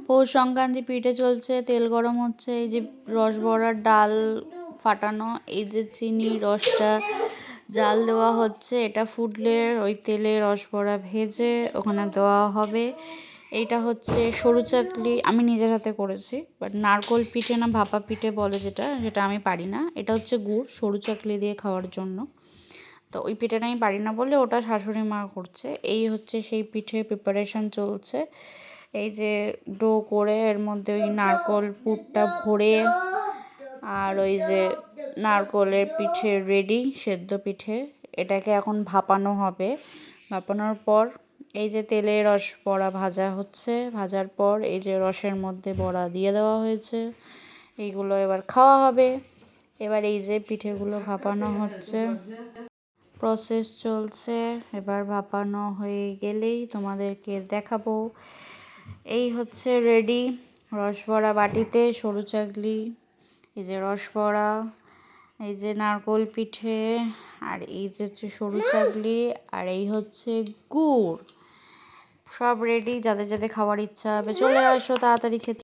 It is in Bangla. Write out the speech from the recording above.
পৌষ সংক্রান্তি পিঠে চলছে, তেল গরম হচ্ছে, এই যে রস বড়ার ডাল ফাটানো, এই যে চিনি রসটা জাল দেওয়া হচ্ছে, এটা ফুটলে ওই তেলে রস বড়া ভেজে ওখানে দেওয়া হবে। এইটা হচ্ছে সরু চাকলি, আমি নিজের হাতে করেছি, বাট নারকোল পিঠে না ভাপা পিঠে বলে যেটা, যেটা আমি পারি না। এটা হচ্ছে গুড়, সরু চাকলি দিয়ে খাওয়ার জন্য। তো ওই পিঠেটা আমি পারি না বলে ওটা শাশুড়ি মা করছে। এই হচ্ছে সেই পিঠে প্রিপারেশন চলছে। এই যে ডো করে এর মধ্যে ওই নারকোল পুরটা ভরে, আর ওই যে নারকোলের পিঠে রেডি, সেদ্ধ পিঠে। এটাকে এখন ভাপানো হবে। ভাপানোর পর এই যে তেলে রস বড়া ভাজা হচ্ছে, ভাজার পর এই যে রসের মধ্যে বড়া দিয়ে দেওয়া হয়েছে, এইগুলো এবার খাওয়া হবে। এবার এই যে পিঠেগুলো ভাপানো হচ্ছে, প্রসেস চলছে। এবার ভাপানো হয়ে গেলেই তোমাদেরকে দেখাবো। এই হচ্ছে রেডি রসবড়া বাটিতে, সরু চাকলি, এই যে রসবড়া, এই যে নারকোল পিঠে, আর এই যে হচ্ছে সরু চাকলি, আর এই হচ্ছে গুড়। সব রেডি, যাদের যাদের খাওয়ার ইচ্ছা হবে চলে আসো তাড়াতাড়ি খেতে।